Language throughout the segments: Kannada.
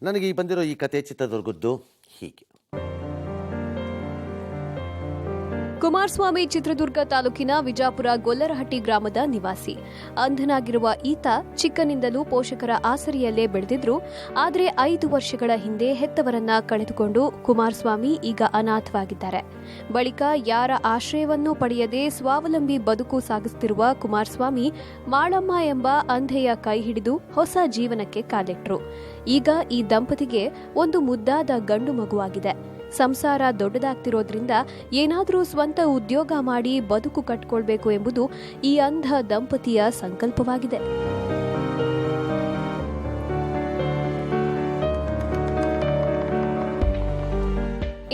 ನನಗೆ ಬಂದಿರೋ ಈ ಕತೆ ಚಿತ್ರದುರ್ಗದ್ದು ಹೀಗೆ. ಕುಮಾರಸ್ವಾಮಿ ಚಿತ್ರದುರ್ಗ ತಾಲೂಕಿನ ವಿಜಾಪುರ ಗೊಲ್ಲರಹಟ್ಟಿ ಗ್ರಾಮದ ನಿವಾಸಿ. ಅಂಧನಾಗಿರುವ ಈತ ಚಿಕ್ಕನಿಂದಲೂ ಪೋಷಕರ ಆಸರೆಯಲ್ಲೇ ಬೆಳೆದಿದ್ರು. ಆದರೆ 5 ವರ್ಷಗಳ ಹಿಂದೆ ಹೆತ್ತವರನ್ನ ಕಳೆದುಕೊಂಡು ಕುಮಾರಸ್ವಾಮಿ ಈಗ ಅನಾಥವಾಗಿದ್ದಾರೆ. ಬಳಿಕ ಯಾರ ಆಶ್ರಯವನ್ನೂ ಪಡೆಯದೆ ಸ್ವಾವಲಂಬಿ ಬದುಕು ಸಾಗಿಸುತ್ತಿರುವ ಕುಮಾರಸ್ವಾಮಿ ಮಾಳಮ್ಮ ಎಂಬ ಅಂಧೆಯ ಕೈ ಹಿಡಿದು ಹೊಸ ಜೀವನಕ್ಕೆ ಕಾಲಿಟ್ರು. ಈಗ ಈ ದಂಪತಿಗೆ ಒಂದು ಮುದ್ದಾದ ಗಂಡು ಮಗುವಾಗಿದೆ. ಸಂಸಾರ ದೊಡ್ಡದಾಗ್ತಿರೋದ್ರಿಂದ ಏನಾದರೂ ಸ್ವಂತ ಉದ್ಯೋಗ ಮಾಡಿ ಬದುಕು ಕಟ್ಕೊಳ್ಬೇಕು ಎಂಬುದು ಈ ಅಂಧ ದಂಪತಿಯ ಸಂಕಲ್ಪವಾಗಿದೆ.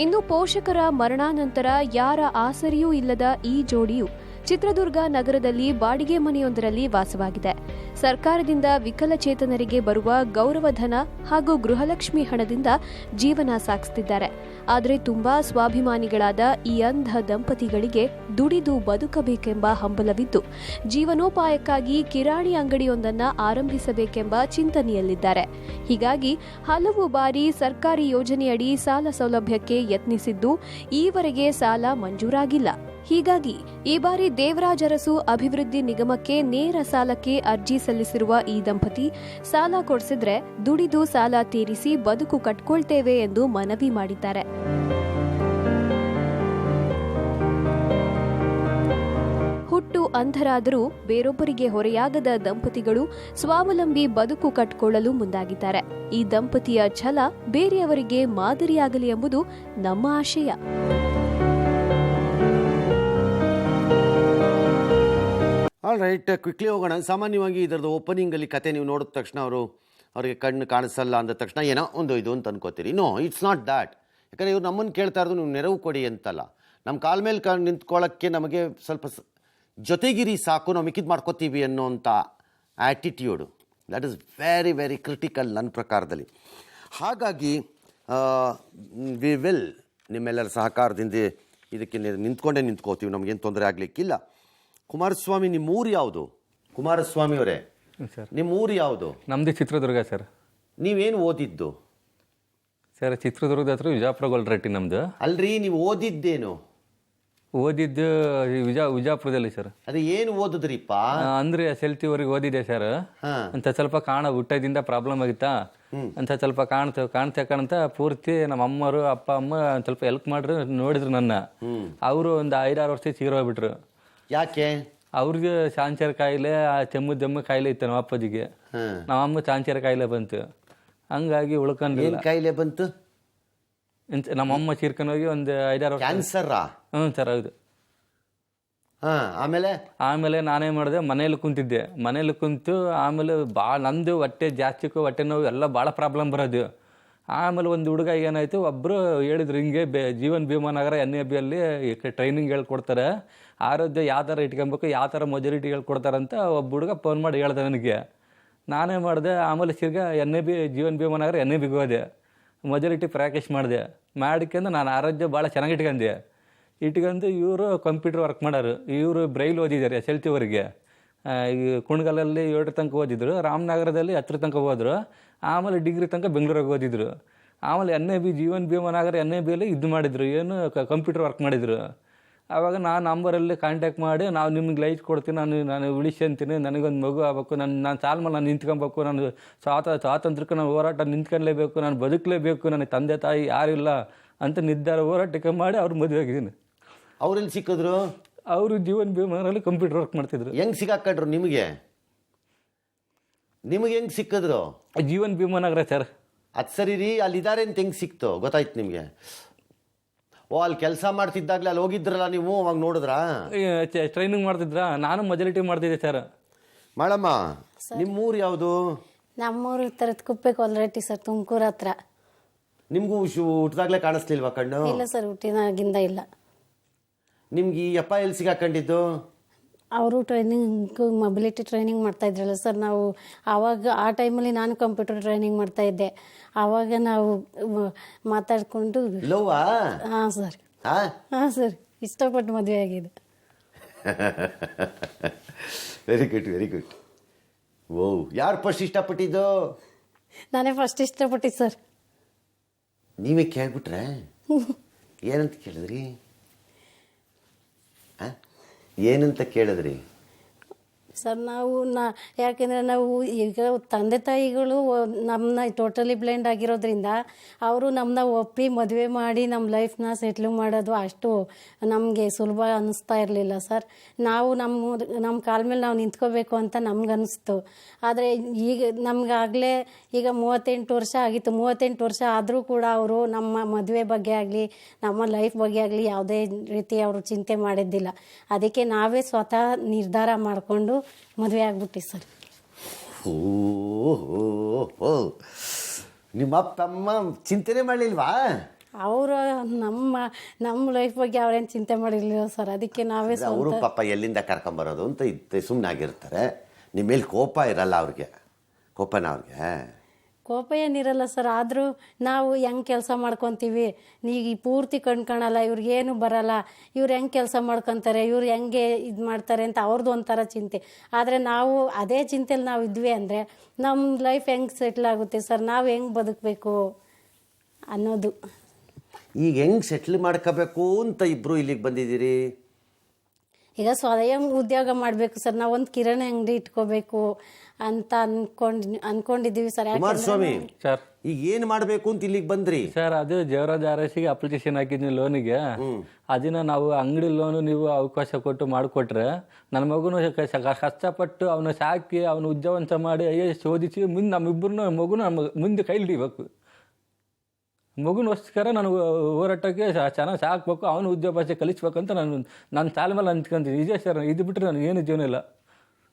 ಇನ್ನು ಪೋಷಕರ ಮರಣಾನಂತರ ಯಾರ ಆಸರೆಯೂ ಇಲ್ಲದ ಈ ಜೋಡಿಯು ಚಿತ್ರದುರ್ಗ ನಗರದಲ್ಲಿ ಬಾಡಿಗೆ ಮನೆಯೊಂದರಲ್ಲಿ ವಾಸವಾಗಿದೆ. ಸರ್ಕಾರದಿಂದ ವಿಕಲಚೇತನರಿಗೆ ಬರುವ ಗೌರವಧನ ಹಾಗೂ ಗೃಹಲಕ್ಷ್ಮಿ ಹಣದಿಂದ ಜೀವನ ಸಾಗಿಸುತ್ತಿದ್ದಾರೆ. ಆದರೆ ತುಂಬಾ ಸ್ವಾಭಿಮಾನಿಗಳಾದ ಈ ಅಂಧ ದಂಪತಿಗಳಿಗೆ ದುಡಿದು ಬದುಕಬೇಕೆಂಬ ಹಂಬಲವಿದ್ದು ಜೀವನೋಪಾಯಕ್ಕಾಗಿ ಕಿರಾಣಿ ಅಂಗಡಿಯೊಂದನ್ನು ಆರಂಭಿಸಬೇಕೆಂಬ ಚಿಂತನೆಯಲ್ಲಿದ್ದಾರೆ. ಹೀಗಾಗಿ ಹಲವು ಬಾರಿ ಸರ್ಕಾರಿ ಯೋಜನೆಯಡಿ ಸಾಲ ಸೌಲಭ್ಯಕ್ಕೆ ಯತ್ನಿಸಿದ್ದು ಈವರೆಗೆ ಸಾಲ ಮಂಜೂರಾಗಿಲ್ಲ. ಹೀಗಾಗಿ ಈ ಬಾರಿ ದೇವರಾಜ ಅರಸು ಅಭಿವೃದ್ಧಿ ನಿಗಮಕ್ಕೆ ನೇರ ಸಾಲಕ್ಕೆ ಅರ್ಜಿ ಸಲ್ಲಿಸಿರುವ ಈ ದಂಪತಿ ಸಾಲ ಕೊಡಿಸಿದ್ರೆ ದುಡಿದು ಸಾಲ ತೀರಿಸಿ ಬದುಕು ಕಟ್ಕೊಳ್ತೇವೆ ಎಂದು ಮನವಿ ಮಾಡಿದ್ದಾರೆ. ಹುಟ್ಟು ಅಂಧರಾದರೂ ಬೇರೊಬ್ಬರಿಗೆ ಹೊರೆಯಾಗದ ದಂಪತಿಗಳು ಸ್ವಾವಲಂಬಿ ಬದುಕು ಕಟ್ಟಿಕೊಳ್ಳಲು ಮುಂದಾಗಿದ್ದಾರೆ. ಈ ದಂಪತಿಯ ಛಲ ಬೇರೆಯವರಿಗೆ ಮಾದರಿಯಾಗಲಿ ಎಂಬುದು ನಮ್ಮ ಆಶಯ. ಆಲ್ ರೈಟ್, ಕ್ವಿಕ್ಲಿ ಹೋಗೋಣ. ಸಾಮಾನ್ಯವಾಗಿ ಇದರದ್ದು ಓಪನಿಂಗಲ್ಲಿ ಕತೆ ನೀವು ನೋಡಿದ ತಕ್ಷಣ ಅವರಿಗೆ ಕಣ್ಣು ಕಾಣಿಸಲ್ಲ ಅಂದ ತಕ್ಷಣ ಏನೋ ಒಂದು ಇದು ಅಂತ ಅನ್ಕೋತೀರಿ. No, it's not that. ಯಾಕಂದರೆ ಇವ್ರು ನಮ್ಮನ್ನು ಕೇಳ್ತಾ ಇರೋದು ನೀವು ನೆರವು ಕೊಡಿ ಅಂತಲ್ಲ. ನಮ್ಮ ಕಾಲ ಮೇಲೆ ನಿಂತ್ಕೊಳ್ಳೋಕ್ಕೆ ನಮಗೆ ಸ್ವಲ್ಪ ಜೊತೆಗಿರಿ ಸಾಕು, ನಾವು ಮಿಕ್ಕಿದ್ದು ಮಾಡ್ಕೋತೀವಿ ಅನ್ನೋಂಥ attitude that is very very critical ನನ್ನ ಪ್ರಕಾರದಲ್ಲಿ. ಹಾಗಾಗಿ ವಿ ವಿಲ್ ನಿಮ್ಮೆಲ್ಲರ ಸಹಕಾರದಿಂದ ಇದಕ್ಕೆ ನಿಂತ್ಕೊಂಡೇ ನಿಂತ್ಕೋತೀವಿ, ನಮಗೇನು ತೊಂದರೆ ಆಗಲಿಕ್ಕಿಲ್ಲ. ಕುಮಾರಸ್ವಾಮಿ, ನಿಮ್ಮ ಊರು ಯಾವುದು? ಕುಮಾರಸ್ವಾಮಿ ಅವರೇ, ನಿಮ್ಮ ಊರು ಯಾವುದು? ನಮ್ಮದು ಚಿತ್ರದುರ್ಗ ಸರ್. ನೀವೇನು ಓದಿದ್ದು ಸರ್? ಚಿತ್ರದುರ್ಗದ ಹತ್ರ ವಿಜಾಪುರ ಗೊಲ್ಲರಹಟ್ಟಿ ನಮ್ಮದು. ಅಲ್ರಿ, ನೀವು ಓದಿದ್ದೇನು? ಓದಿದ್ದು ವಿಜಾಪುರದಲ್ಲಿ ಸರ್. ಅದು ಏನು ಓದಿದ್ರಿಪ್ಪ? ಅಂದ್ರೆ SLT ವರೆಗೆ ಓದಿದೆ ಸರ್. ಅಂತ ಸ್ವಲ್ಪ ಹುಟ್ಟದಿಂದ ಪ್ರಾಬ್ಲಮ್ ಆಗಿತ್ತಾ ಅಂತ ಸ್ವಲ್ಪ ಕಾಣ್ತಾ ಪೂರ್ತಿ ನಮ್ಮ ಅಮ್ಮರು ಅಪ್ಪ ಅಮ್ಮ ಸ್ವಲ್ಪ ಹೆಲ್ಪ್ ಮಾಡ್ರು, ನೋಡಿದ್ರು ನನ್ನ. ಅವರು ಒಂದು 5-6 ವರ್ಷ ತೀರೋಗ್ಬಿಟ್ರು. ಯಾಕೆ? ಅವ್ರಿಗೆ ಚಾಂಚರ ಕಾಯಿಲೆ, ದೆಮ್ಮ ಕಾಯಿಲೆ ಇತ್ತು ನಮ್ಮ ಅಪ್ಪಾಜಿಗೆ. ನಮ್ಮ ಅಮ್ಮ ಚಾಂಚರ ಕಾಯಿಲೆ ಬಂತು. ಹಂಗಾಗಿ ಉಳ್ಕೊಂಡಿಲ್ಲ. ಕಾಯಿಲೆ ಬಂತು? ನಮ್ಮಮ್ಮ ತೀರ್ಕೊಂಡೋಗಿ ಒಂದು 5-6 ವರ್ಷ. ಕ್ಯಾನ್ಸರಾ? ಹ್ಞೂ ಸರ್, ಹೌದು. ಆಮೇಲೆ ನಾನೇ ಮಾಡಿದೆ, ಮನೇಲಿ ಕುಂತಿದ್ದೆ. ಮನೇಲಿ ಕುಂತು ಆಮೇಲೆ ನಂದು ಹೊಟ್ಟೆ ಹೊಟ್ಟೆ ನೋವು ಎಲ್ಲ ಭಾಳ ಪ್ರಾಬ್ಲಮ್ ಬರೋದು. ಆಮೇಲೆ ಒಂದು ಹುಡುಗ ಏನಾಯಿತು, ಒಬ್ಬರು ಹೇಳಿದ್ರು ಹಿಂಗೆ ಜೀವನ್ ಭೀಮಾನಗರ NABಯಲ್ಲಿ ಟ್ರೈನಿಂಗ್ ಹೇಳ್ಕೊಡ್ತಾರೆ, ಆರೋಗ್ಯ ಯಾವ ಥರ ಇಟ್ಕೊಬೇಕು, ಯಾವ ಥರ ಮೊಜಾರಿಟಿ ಹೇಳ್ಕೊಡ್ತಾರಂತ ಒಬ್ಬ ಹುಡುಗ ಫೋನ್ ಮಾಡಿ ಹೇಳ್ದೆ ನನಗೆ. ನಾನೇ ಮಾಡಿದೆ. ಆಮೇಲೆ NAB ಜೀವನ್ ಭೀಮಾನಗರ NABಗೆ ಹೋದೆ, ಮೊಜಾರಿಟಿ ಪ್ರಾಕ್ಟೀಸ್ ಮಾಡಿದೆ. ಮಾಡಿಕೊಂಡು ನಾನು ಆರೋಗ್ಯ ಭಾಳ ಚೆನ್ನಾಗಿ ಇಟ್ಕೊಂಡು ಇವರು ಕಂಪ್ಯೂಟರ್ ವರ್ಕ್ ಮಾಡೋರು. ಇವರು ಬ್ರೈಲ್ ಓದಿದ್ದಾರೆ SLT ವರೆಗೆ. ಈ ಕುಣಗಲಲ್ಲಿ 7 ತನಕ ಓದಿದ್ರು, ರಾಮನಗರದಲ್ಲಿ 10 ತನಕ ಹೋದ್ರು. ಆಮೇಲೆ ಡಿಗ್ರಿ ತನಕ ಬೆಂಗಳೂರಿಗೆ ಓದಿದ್ರು. ಆಮೇಲೆ NAB ಜೀವನ್ ಭೀಮಾನಗರ NABಯಲ್ಲಿ ಇದು ಮಾಡಿದ್ರು, ಏನು ಕಂಪ್ಯೂಟರ್ ವರ್ಕ್ ಮಾಡಿದರು. ಆವಾಗ ನಾನು ನಂಬರಲ್ಲಿ ಕಾಂಟ್ಯಾಕ್ಟ್ ಮಾಡಿ, ನಾವು ನಿಮ್ಗೆ ಲೈಟ್ ಕೊಡ್ತೀನಿ, ನಾನು ಉಳಿಸ್ಕೊಂತೀನಿ, ನನಗೊಂದು ಮಗು ಆಗಬೇಕು, ನಾನು ಸಾಲ ಮೇಲೆ ನಾನು ನಿಂತ್ಕೊಬೇಕು, ನಾನು ಸ್ವಾತಂತ್ರ್ಯಕ್ಕೆ ನಾನು ಹೋರಾಟ ನಿಂತ್ಕೊಳ್ಳೇಬೇಕು, ನಾನು ಬದುಕಲೇಬೇಕು, ನನಗೆ ತಂದೆ ತಾಯಿ ಯಾರಿಲ್ಲ ಅಂತ ನಿರ್ಧಾರ ಹೋರಾಟಕ್ಕೆ ಮಾಡಿ ಅವ್ರು ಮದುವೆ ಆಗಿದ್ದೀನಿ. ಅವ್ರೆಲ್ಲಿ ಸಿಕ್ಕಿದ್ರು? ಅವರು ಜೀವನ್ ಭೀಮಾನಲ್ಲಿ ಕಂಪ್ಯೂಟರ್ ವರ್ಕ್ ಮಾಡ್ತಿದ್ರು. ಹೆಂಗೆ ಸಿಕ್ಕಾಕೊಂಡ್ರು ನಿಮಗೆ ಹೆಂಗೆ ಸಿಕ್ಕಿದ್ರು? ಜೀವನ್ ಭೀಮಾನಗರ ಸರ್. ಅದು ಸರಿ ರೀ, ಅಲ್ಲಿದ್ದಾರೆ ಅಂತ ಹೆಂಗೆ ಸಿಕ್ತು ಗೊತ್ತಾಯ್ತು ನಿಮಗೆ? ಓ, ಅಲ್ಲಿ ಕೆಲಸ ಮಾಡ್ತಿದ್ದಾಗಲೇ ಅಲ್ಲಿ ಹೋಗಿದ್ರಲ್ಲ ನೀವು, ಅವಾಗ ನೋಡಿದ್ರಾ? ಟ್ರೈನಿಂಗ್ ಮಾಡ್ತಿದ್ರಾ? ನಾನು ಮೊಜಾರಿಟಿ ಮಾಡ್ತಿದ್ದೆ ಸರ್. ಮಾಡಮ್ಮ, ನಿಮ್ಮೂರು ಯಾವುದು? ನಮ್ಮೂರು ತರತ್ಕುಪ್ಪೆ ಗೊಲ್ಲರಹಟ್ಟಿ ಸರ್, ತುಮಕೂರು ಹತ್ರ. ನಿಮಗೂ ಹುಟ್ಟಿದಾಗಲೇ ಕಾಣಿಸ್ಲಿಲ್ವಾ ಕಣ್ಣು? ಇಲ್ಲ ಸರ್, ಹುಟ್ಟಿದಾಗಿಂದ ಇಲ್ಲ. ನಿಮ್ಗೆ ಈ ಅಪ್ಪ ಎಲ್ಲಿ ಸಿಗಾಕೊಂಡಿದ್ದು? ಅವರು ಟ್ರೈನಿಂಗ್ ಮೊಬಿಲಿಟಿ ಟ್ರೈನಿಂಗ್ ಮಾಡ್ತಾ ಇದ್ರಲ್ಲ ಸರ್, ನಾವು ಆವಾಗ ಆ ಟೈಮಲ್ಲಿ ನಾನು ಕಂಪ್ಯೂಟರ್ ಟ್ರೈನಿಂಗ್ ಮಾಡ್ತಾ ಇದ್ದೆ. ಆವಾಗ ನಾವು ಮಾತಾಡಿಕೊಂಡು. ಹಾಂ ಸರ್. ಹಾಂ ಸರ್, ಇಷ್ಟಪಟ್ಟು ಮದುವೆ ಆಗಿದೆ. Very good very good. ಓ, ಯಾರು ಫಸ್ಟ್ ಇಷ್ಟಪಟ್ಟಿದ್ದು? ನಾನೇ ಫಸ್ಟ್ ಇಷ್ಟಪಟ್ಟಿದ್ದು ಸರ್. ನೀವೇ ಕೇಳ್ಬಿಟ್ರೆ ಏನಂತ ಕೇಳಿದ್ರಿ? ಏನಂತ ಕೇಳಿದ್ರಿ ಸರ್ ನಾವು ಯಾಕೆಂದರೆ ನಾವು ಈಗ ತಂದೆ ತಾಯಿಗಳು ನಮ್ಮನ್ನ ಟೋಟಲಿ ಬ್ಲೈಂಡ್ ಆಗಿರೋದ್ರಿಂದ ಅವರು ನಮ್ಮನ್ನ ಒಪ್ಪಿ ಮದುವೆ ಮಾಡಿ ನಮ್ಮ ಲೈಫ್ನ ಸೆಟ್ಲ್ ಮಾಡೋದು ಅಷ್ಟು ನಮಗೆ ಸುಲಭ ಅನ್ನಿಸ್ತಾ ಇರಲಿಲ್ಲ ಸರ್. ನಾವು ನಮ್ಮ ಕಾಲ ಮೇಲೆ ನಾವು ನಿಂತ್ಕೋಬೇಕು ಅಂತ ನಮ್ಗನ್ನಿಸ್ತು. ಆದರೆ ಈಗ ನಮಗಾಗಲೇ ಈಗ 38 ವರ್ಷ ಆಗಿತ್ತು. 38 ವರ್ಷ ಆದರೂ ಕೂಡ ಅವರು ನಮ್ಮ ಮದುವೆ ಬಗ್ಗೆ ಆಗಲಿ ನಮ್ಮ ಲೈಫ್ ಬಗ್ಗೆ ಆಗಲಿ ಯಾವುದೇ ರೀತಿ ಅವರು ಚಿಂತೆ ಮಾಡಿದ್ದಿಲ್ಲ. ಅದಕ್ಕೆ ನಾವೇ ಸ್ವತಃ ನಿರ್ಧಾರ ಮಾಡಿಕೊಂಡು ಮದುವೆ ಆಗ್ಬಿಟ್ಟಿ ಸರ್. ಓ ನಿಮ್ಮ ಅಪ್ಪ ಅಮ್ಮ ಚಿಂತೆನೇ ಮಾಡಲಿಲ್ವಾ? ಅವರು ನಮ್ಮ ಲೈಫ್ ಬಗ್ಗೆ ಅವ್ರೇನು ಚಿಂತೆ ಮಾಡಿರಲಿಲ್ಲ ಸರ್. ಅದಕ್ಕೆ ನಾವೇ ಅವರು ಪಾಪ ಎಲ್ಲಿಂದ ಕರ್ಕೊಂಬರೋದು ಅಂತ ಸುಮ್ಮನಾಗಿರ್ತಾರೆ. ನಿಮ್ಮ ಮೇಲೆ ಕೋಪ ಇರಲ್ಲ ಅವ್ರಿಗೆ? ಕೋಪನ ಅವ್ರಿಗೆ? ಕೋಪ ಏನಿರಲ್ಲ ಸರ್. ಆದರೂ ನಾವು ಹೆಂಗೆ ಕೆಲಸ ಮಾಡ್ಕೊತೀವಿ, ಈಗ ಪೂರ್ತಿ ಕಾಣಲ್ಲ, ಇವ್ರಿಗೇನು ಬರಲ್ಲ, ಇವ್ರು ಹೆಂಗೆ ಕೆಲಸ ಮಾಡ್ಕೊತಾರೆ, ಇವ್ರು ಹೆಂಗೆ ಇದು ಮಾಡ್ತಾರೆ ಅಂತ ಅವ್ರದ್ದು ಒಂಥರ ಚಿಂತೆ. ಆದರೆ ನಾವು ಅದೇ ಚಿಂತೆಲಿ ನಾವು ಇದ್ವಿ ಅಂದರೆ ನಮ್ಮ ಲೈಫ್ ಹೆಂಗೆ ಸೆಟ್ಲ್ ಆಗುತ್ತೆ ಸರ್, ನಾವು ಹೆಂಗೆ ಬದುಕಬೇಕು ಅನ್ನೋದು. ಈಗ ಹೆಂಗೆ ಸೆಟ್ಲ್ ಮಾಡ್ಕೋಬೇಕು ಅಂತ ಇಬ್ಬರು ಇಲ್ಲಿಗೆ ಬಂದಿದ್ದೀರಿ? ಈಗ ಸ್ವಯಂ ಉದ್ಯೋಗ ಮಾಡಬೇಕು ಸರ್. ನಾವು ಒಂದು ಕಿರಾಣಿ ಅಂಗಡಿ ಇಟ್ಕೋಬೇಕು ಅಂತ ಅನ್ಕೊಂಡಿದ್ದೀವಿ ಸರ್. ಕುಮಾರಸ್ವಾಮಿ ಸರ್ ಈಗ ಏನು ಮಾಡಬೇಕು ಅಂತ ಇಲ್ಲಿಗೆ ಬಂದ್ರಿ? ಸರ್ ಅದು ಜವರಾಜ್ RSಗೆ ಅಪ್ಲಿಕೇಶನ್ ಹಾಕಿದ್ನಿ ಲೋನಿಗೆ. ಅದನ್ನ ನಾವು ಅಂಗಡಿ ಲೋನು ನೀವು ಅವಕಾಶ ಕೊಟ್ಟು ಮಾಡಿಕೊಟ್ರೆ ನನ್ನ ಮಗುನು ಕಷ್ಟಪಟ್ಟು ಅವನು ಸಾಕಿ ಅವನು ಉದ್ಯೋಗವಂತ ಮಾಡಿ ಶೋಧಿಸಿ ಮುಂದೆ ನಮ್ಮಿಬ್ಬರನ್ನ ಮಗುನ ಮುಂದೆ ಕೈ ಹಿಡಿಬೇಕು. ಮಗುನೋಸ್ಕರ ನನಗೆ ಹೋರಾಟಕ್ಕೆ ಚೆನ್ನಾಗಿ ಸಾಕಬೇಕು, ಅವನು ಉದ್ಯೋಗ ಭಾಷೆ ಕಲಿಸ್ಬೇಕಂತ ನನ್ನ ತಾಲ ಮೇಲೆ ಅಂದ್ಕೊಂತೀನಿ. ನಿಜ ಸರ್, ಇದು ಬಿಟ್ಟರೆ ನನಗೆ ಏನು ಜೀವನ ಇಲ್ಲ.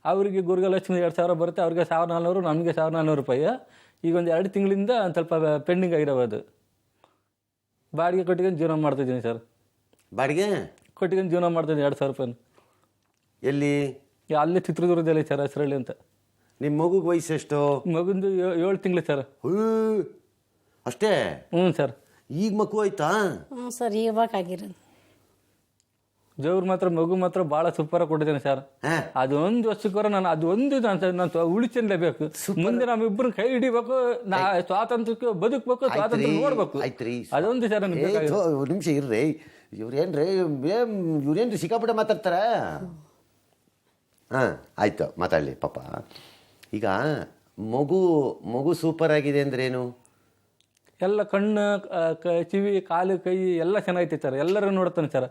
ಅವರಿಗೆ ಗುರುಗಲಕ್ಷ್ಮಿ 2,000 ಬರುತ್ತೆ, ಅವ್ರಿಗೆ 1,400, ನಮಗೆ 1,400 ರೂಪಾಯಿ. ಈಗ ಒಂದು 2 ತಿಂಗಳಿಂದ ಸ್ವಲ್ಪ ಪೆಂಡಿಂಗ್ ಆಗಿರೋದು. ಬಾಡಿಗೆ ಕೊಟ್ಟಿಕೊಂಡು ಜೀವನ ಮಾಡ್ತಿದ್ದೀನಿ ಸರ್. ಬಾಡಿಗೆ ಕೊಟ್ಟಿಕೊಂಡು ಜೀವನ ಮಾಡ್ತಿದ್ದೀನಿ 2,000 ರೂಪಾಯಿ. ಎಲ್ಲಿ? ಅಲ್ಲಿ ಚಿತ್ರದುರ್ಗದಲ್ಲಿ ಸರ್, ಹೆಸರಳ್ಳಿ ಅಂತ. ನಿಮ್ಮ ಮಗುಗೆ ವಯಸ್ಸು ಎಷ್ಟು? ಮಗುಂದು 7 ತಿಂಗಳು ಸರ್. ಅಷ್ಟೇ? ಹ್ಞೂ ಸರ್. ಈಗ ಮಗು ಆಯ್ತಾ? ಹ್ಞೂ ಸರ್, ಇವಾಗಾಗಿರೋದು. ಜವ್ರು ಮಗು ಮಾತ್ರ ಭಾಳ ಸೂಪರಾಗಿ ಕೊಟ್ಟಿದ್ದೇನೆ ಸರ್. ಅದೊಂದು ವರ್ಷಕ್ಕೋರ ನಾನು ಉಳಿಸಲೇಬೇಕು. ಮುಂದೆ ನಮ್ಮಿಬ್ಬರು ಕೈ ಹಿಡಿಬೇಕು, ಸ್ವಾತಂತ್ರ್ಯಕ್ಕೆ ಬದುಕಬೇಕು, ಸ್ವಾತಂತ್ರ್ಯ ನೋಡ್ಬೇಕು. ಅದೊಂದು ಸರ್ ನನಗೆ ನಿಮಿಷ ಇರ್ರಿ. ಇವ್ರೇನ್ರಿ ಸಿಕ್ಕಾಪಟ್ಟೆ ಮಾತಾಡ್ತಾರ? ಆಯ್ತು, ಮಾತಾಡಲಿ ಪಾಪ. ಈಗ ಮಗು ಸೂಪರ್ ಆಗಿದೆ ಅಂದ್ರೆ ಏನು? ಎಲ್ಲ ಕಣ್ಣು, ಕಿವಿ, ಕಾಲು, ಕೈ ಎಲ್ಲ ಚೆನ್ನಾಗೈತೆ ಸರ್. ಎಲ್ಲರೂ ನೋಡ್ತಾನೆ ಸರ್.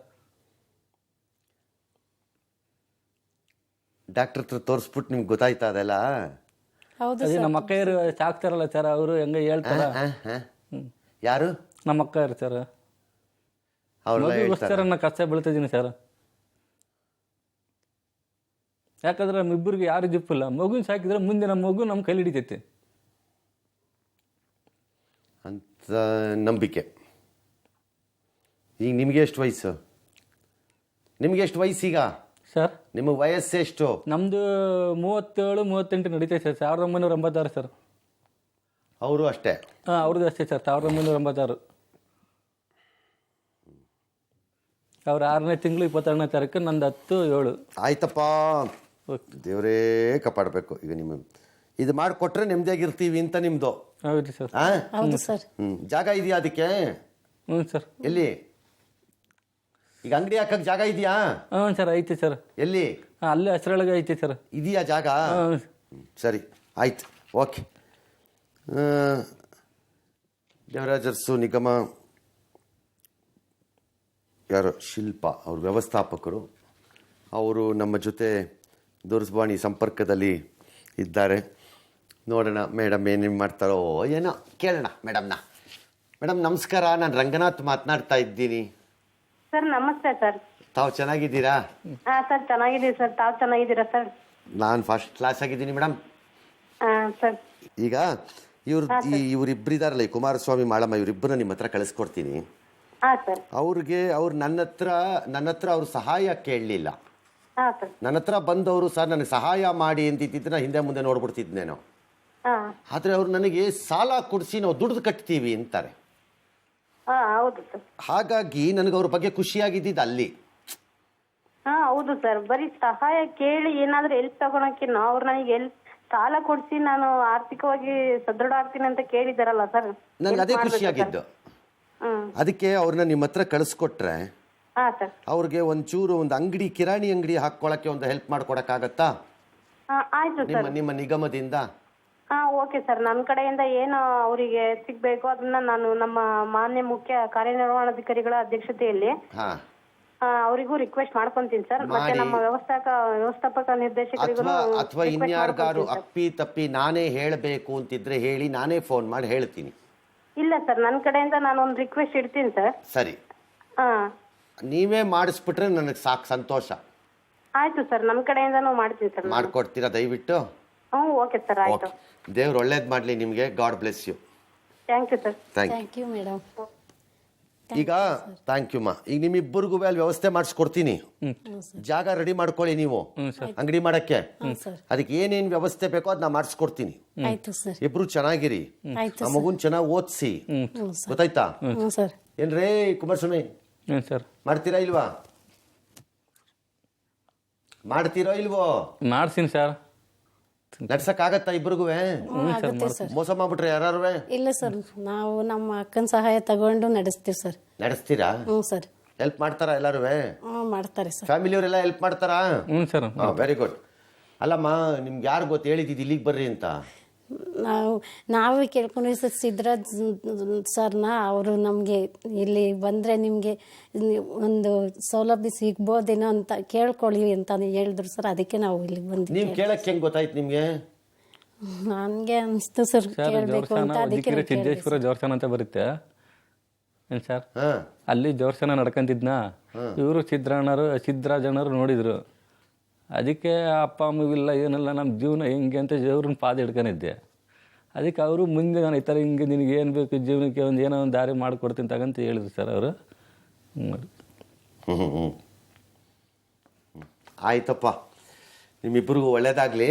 ಡಾಕ್ಟರ್ ಹತ್ರ ತೋರಿಸ್ಬಿಟ್ಟು ನಿಮ್ಗೆ ಗೊತ್ತಾಯ್ತಾ ಅದೆಲ್ಲ? ಹೌದು ನಮ್ಮ ಅಕ್ಕಯ್ಯರು ಸಾಕ್ತಾರಲ್ಲ ಸರ್, ಅವರು ಹೆಂಗೆ ಹೇಳ್ತಾರ. ಯಾರು? ನಮ್ಮ ಅಕ್ಕಯ್ಯರು ಸರ್. ಮಗುಗೋಸ್ಕರ ನಾನು ಕಷ್ಟ ಬೀಳ್ತಿದ್ದೀನಿ ಸರ್. ಯಾಕಂದ್ರೆ ನಮ್ಮಿಬ್ಬರಿಗೆ ಯಾರು ಜಿಪ್ಪಿಲ್ಲ. ಮಗುನ ಸಾಕಿದ್ರೆ ಮುಂದೆ ನಮ್ಮ ಮಗು ನಮ್ಮ ಕೈಲಿ ಹಿಡಿತೈತೆ ಅಂತ ನಂಬಿಕೆ. ಈಗ ನಿಮಗೆ ಎಷ್ಟು ವಯಸ್ಸು? ಈಗ ಸರ್ ನಿಮಗೆ ವಯಸ್ಸೆಷ್ಟು? ನಮ್ದು 37, 38 ನಡೀತೈತೆ ಸರ್. 1986 ಸರ್. ಅವರು ಅಷ್ಟೇ? ಅವ್ರದ್ದು ಅಷ್ಟೇ ಸರ್, 1986. ಅವ್ರು 6ನೇ ತಿಂಗಳು 22ನೇ ತಾರೀಕು, ನಂದು 10/7. ಆಯ್ತಪ್ಪ, ದೇವರೇ ಕಾಪಾಡಬೇಕು. ಈಗ ನಿಮ್ಮ ಇದು ಮಾಡಿಕೊಟ್ರೆ ನೆಮ್ಮದಿಯಾಗಿರ್ತೀವಿ ಅಂತ ನಿಮ್ಮದು. ಹೌದು ಸರ್. ಹೌದು ಸರ್. ಜಾಗ ಇದೆಯಾ ಅದಕ್ಕೆ? ಹ್ಞೂ ಸರ್. ಎಲ್ಲಿ? ಈಗ ಅಂಗಡಿ ಹಾಕಕ್ಕೆ ಜಾಗ ಇದೆಯಾ? ಹ್ಞೂ ಸರ್, ಐತೆ ಸರ್. ಎಲ್ಲಿ? ಅಲ್ಲೇ ಹೆಸರೊಳಗೆ ಐತೆ ಸರ್. ಇದೆಯಾ ಜಾಗ? ಸರಿ, ಆಯ್ತು, ಓಕೆ. ದೇವರಾಜರ್ಸು ನಿಗಮ ಯಾರು ಶಿಲ್ಪ ಅವ್ರ ವ್ಯವಸ್ಥಾಪಕರು, ಅವರು ನಮ್ಮ ಜೊತೆ ದೂರವಾಣಿ ಸಂಪರ್ಕದಲ್ಲಿ ಇದ್ದಾರೆ. ನೋಡೋಣ ಮೇಡಮ್ ಏನೇನು ಮಾಡ್ತಾರೋ ಏನೋ, ಕೇಳೋಣ ಮೇಡಮ್ ನಮಸ್ಕಾರ, ನಾನು ರಂಗನಾಥ್ ಮಾತನಾಡ್ತಾ ಇದ್ದೀನಿ. ಸರ್ ನಮಸ್ತೆ ಸರ್. ತಾವು ಚೆನ್ನಾಗಿದ್ದೀರಾ? ಸರ್ ಚೆನ್ನಾಗಿದ್ದೀವಿ ಸರ್. ತಾವು ಚೆನ್ನಾಗಿದ್ದೀರಾ ಸರ್? ನಾನು ಫಸ್ಟ್ ಕ್ಲಾಸ್ ಆಗಿದ್ದೀನಿ ಮೇಡಮ್. ಸರ್ ಈಗ ಇವರಿಬ್ಬರಿದಾರಲ್ಲ, ಈ ಕುಮಾರಸ್ವಾಮಿ, ಮಾಳಮ್ಮ, ಇವರಿಬ್ಬರನ್ನ ನಿಮ್ಮ ಹತ್ರ ಕಳಿಸ್ಕೊಡ್ತೀನಿ. ಸರ್. ಅವ್ರು ನನ್ನ ಹತ್ರ ಅವ್ರು ಸಹಾಯ ಕೇಳಲಿಲ್ಲ. ಸರ್. ನನ್ನ ಹತ್ರ ಬಂದವರು ಸರ್ ನನಗೆ ಸಹಾಯ ಮಾಡಿ ಅಂತಿದ್ದ ಹಿಂದೆ ಮುಂದೆ ನೋಡ್ಬಿಡ್ತಿದ್ನೇನೋ. ಆದರೆ ಅವ್ರು ನನಗೆ ಸಾಲ ಕೊಡಿಸಿ ನಾವು ದುಡ್ದು ಕಟ್ತೀವಿ ಅಂತಾರೆ. ಹೌದು ಸರ್. ಹಾಗಾಗಿ ನನಗೆ ಅವ್ರ ಬಗ್ಗೆ ಖುಷಿಯಾಗಿದ್ದಿದ್ದು ಅಲ್ಲಿ. ಹೌದು ಸರ್. ಬರೀ ಸಹಾಯ ಕೇಳಿ ಏನಾದ್ರೂ ಹೆಲ್ಪ್ ತಗೊಳಕ್ಕೆ ಅವ್ರು ನನಗೆ ಸಾಲ ಕೊಡಿಸಿ ನಾನು ಆರ್ಥಿಕವಾಗಿ ಸದೃಢ ಆಗ್ತೀನಿ ಅಂತ ಕೇಳಿದಾರಲ್ಲ ಸರ್. ನಂಗೆ ಅದೇ ಖುಷಿಯಾಗಿದ್ದು. ಹ್ಮ್. ಅದಕ್ಕೆ ಅವ್ರನ್ನ ನಿಮ್ಮ ಹತ್ರ ಕಳಿಸ್ಕೊಟ್ರೆ ಹಾ ಸರ್. ಅವ್ರಿಗೆ ಒಂಚೂರು ಒಂದು ಅಂಗಡಿ, ಕಿರಾಣಿ ಅಂಗಡಿ ಹಾಕ್ಕೊಳಕ್ಕೆ ಒಂದು ಹೆಲ್ಪ್ ಮಾಡ್ಕೊಡಕ್ಕಾಗತ್ತಾ ಆಯ್ತು ನಿಮ್ಮ ಸರ್. ನಿಮ್ಮ ನಿಗಮದಿಂದ? ಓಕೆ ಸರ್, ನನ್ನ ಕಡೆಯಿಂದ ಏನು ಅವರಿಗೆ ಸಿಗ್ಬೇಕು ಅದನ್ನ ನಾನು ನಮ್ಮ ಮಾನ್ಯ ಮುಖ್ಯ ಕಾರ್ಯನಿರ್ವಹಣಾಧಿಕಾರಿಗಳ ಅಧ್ಯಕ್ಷತೆಯಲ್ಲಿ ಹಾ, ಅವರಿಗೂ ರಿಕ್ವೆಸ್ಟ್ ಮಾಡ್ಕೊಂತೀನಿ ಸರ್. ಮತ್ತೆ ನಮ್ಮ ವ್ಯವಸ್ಥಾಪಕ ನಿರ್ದೇಶಕರಿಗೂ ಅಥವಾ ಇನ್ಯಾರಿಗಾರು ಅಪ್ಪಿ ತಪ್ಪಿ ನಾನೇ ಹೇಳಬೇಕು ಅಂತಿದ್ರೆ ಹೇಳಿ, ನಾನೇ ಫೋನ್ ಮಾಡಿ ಹೇಳ್ತೀನಿ. ಇಲ್ಲ ಸರ್, ನನ್ನ ಕಡೆಯಿಂದ ನಾನು ಒಂದು ರಿಕ್ವೆಸ್ಟ್ ಇಡ್ತೀನಿ ಸರ್. ಸರಿ, ಹಾ ನೀವೇ ಮಾಡಿಸ್ಬಿಟ್ರೆ ನನಗೆ ಸಾಕು, ಸಂತೋಷ. ಆಯ್ತು ಸರ್, ನಮ್ಮ ಕಡೆಯಿಂದನೂ ಮಾಡ್ತೀನಿ ಸರ್. ಮಾಡ್ಕೊಡ್ತೀರಾ ದಯವಿಟ್ಟು? ಓಕೆ ಸರ್, ಆಯ್ತು. ದೇವ್ರು ಒಳ್ಳೇದು ಮಾಡಲಿ ನಿಮಗೆ. God bless you. Thank you sir. Thank you. Thank you madam. ಈಗ ಥ್ಯಾಂಕ್ ಯು ಮಾ. ಈಗ ನಿಮ್ಮಿಬ್ಬರಿಗೂ ಅಲ್ಲಿ ವ್ಯವಸ್ಥೆ ಮಾಡಿಸ್ಕೊಡ್ತೀನಿ. ಜಾಗ ರೆಡಿ ಮಾಡ್ಕೊಳ್ಳಿ ನೀವು ಅಂಗಡಿ ಮಾಡಕ್ಕೆ. ಅದಕ್ಕೆ ಏನೇನು ವ್ಯವಸ್ಥೆ ಬೇಕೋ ಅದನ್ನ ಮಾಡಿಸ್ಕೊಡ್ತೀನಿ. ಆಯ್ತು ಸರ್. ಇಬ್ರು ಚೆನ್ನಾಗಿರಿ, ಆಯ್ತು ಆ ಮಗುನ್ ಚೆನ್ನಾಗಿ ಓದಿಸಿ, ಗೊತ್ತಾಯ್ತಾ? ಹ್ಞೂ ಸರ್. ಏನ್ರೇ ಕುಮಾರಸ್ವಾಮಿ, ಸರ್ ಮಾಡ್ತೀರಾ ಇಲ್ವಾ? ಮಾಡ್ತೀರೋ ಇಲ್ವೋ? ಮಾಡ್ತೀನಿ ಸರ್. ನಡ್ಸಕ್ ಆಗತ್ತಾ ಇಬ್ರಿಗೂ? ಆಗುತ್ತೆ ಸರ್. ಮೋಸ ಮಾಡ್ಬಿಟ್ರೆ ಯಾರು? ಇಲ್ಲ ಸರ್, ನಾವು ನಮ್ಮ ಅಕ್ಕನ ಸಹಾಯ ತಗೊಂಡು ನಡೆಸ್ತೀವಿ ಸರ್. ನಡೆಸ್ತೀರಾ? ಹ್ಞೂ ಸರ್. ಹೆಲ್ಪ್ ಮಾಡ್ತಾರಾ ಎಲ್ಲಾರು? ಹ್ಞೂ ಮಾಡ್ತಾರೆ ಸರ್. ಫ್ಯಾಮಿಲಿಯವರೆಲ್ಲ ಹೆಲ್ಪ್ ಮಾಡ್ತಾರಾ? ಹ್ಞೂ ಸರ್. Very good. ಅಲ್ಲಮ್ಮ, ನಿಮ್ಗೆ ಯಾರು ಗೊತ್ತು ಹೇಳಿದ್ದು ಇಲ್ಲಿಗೆ ಬರ್ರಿ ಅಂತ? ನಾವು ಕೇಳ್ಕೊಂಡ್ವಿ ಸರ್, ಸಿದ್ದರಾಜ್ ಸರ್ನ. ಅವರು ನಮಗೆ ಇಲ್ಲಿ ಬಂದರೆ ನಿಮಗೆ ಒಂದು ಸೌಲಭ್ಯ ಸಿಗ್ಬೋದೇನೋ ಅಂತ ಕೇಳ್ಕೊಳ್ಳಿ ಅಂತ ಹೇಳಿದ್ರು ಸರ್. ಅದಕ್ಕೆ ನಾವು ಇಲ್ಲಿಗೆ ಬಂದ್ವಿ. ನೀವು ಕೇಳಕ್ಕೆ ಹೆಂಗೆ ಗೊತ್ತಾಯ್ತು ನಿಮಗೆ? ನನಗೆ ಅನಿಸ್ತು ಸರ್ ಕೇಳಬೇಕು ಅಂತ. ಅದಕ್ಕೆ ಸಿದ್ದೇಶ್ವರ ದೇವಸ್ಥಾನ ಅಂತ ಬರುತ್ತೆ ಏನು ಸರ್, ಹಾ, ಅಲ್ಲಿ ದೇವಸ್ಥಾನ ನಡ್ಕೊಂತಿದ್ನ ಇವರು ಸಿದ್ದರಾಜಣ್ಣರು ನೋಡಿದ್ರು. ಅದಕ್ಕೆ ಅಪ್ಪ ಅಮ್ಮಗಿಲ್ಲ ಏನಿಲ್ಲ, ನಮ್ಮ ಜೀವನ ಹೆಂಗೆ ಅಂತ ದೇವ್ರನ್ನ ಪಾದ ಹಿಡ್ಕೊಂಡಿದ್ದೆ. ಅದಕ್ಕೆ ಅವರು ಮುಂದೆ ನಾನು ಈ ಥರ ಹಿಂಗೆ ನಿನಗೆ ಏನು ಬೇಕು ಜೀವನಕ್ಕೆ ಒಂದು ಏನೋ ಒಂದು ದಾರಿ ಮಾಡಿಕೊಡ್ತೀನಿ ತಗಂತ ಹೇಳಿದ್ರು ಸರ್ ಅವರು. ಆಯ್ತಪ್ಪ, ನಿಮ್ಮಿಬ್ಬರಿಗೂ ಒಳ್ಳೇದಾಗ್ಲಿ.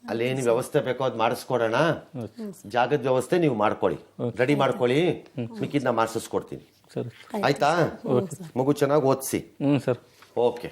ಅಲ್ಲೇನು ವ್ಯವಸ್ಥೆ ಬೇಕೋ ಅದು ಮಾಡಿಸ್ಕೊಡೋಣ. ಜಾಗದ ವ್ಯವಸ್ಥೆ ನೀವು ಮಾಡ್ಕೊಳ್ಳಿ, ರೆಡಿ ಮಾಡ್ಕೊಳ್ಳಿ. ಮಿಕ್ಕಿದ್ನ ಮಾಡಿಸ್ಕೊಡ್ತೀನಿ. ಸರಿ, ಆಯ್ತಾ? ಮಗು ಚೆನ್ನಾಗಿ ಓದಿಸಿ. ಹ್ಞೂ ಸರ್. ಓಕೆ.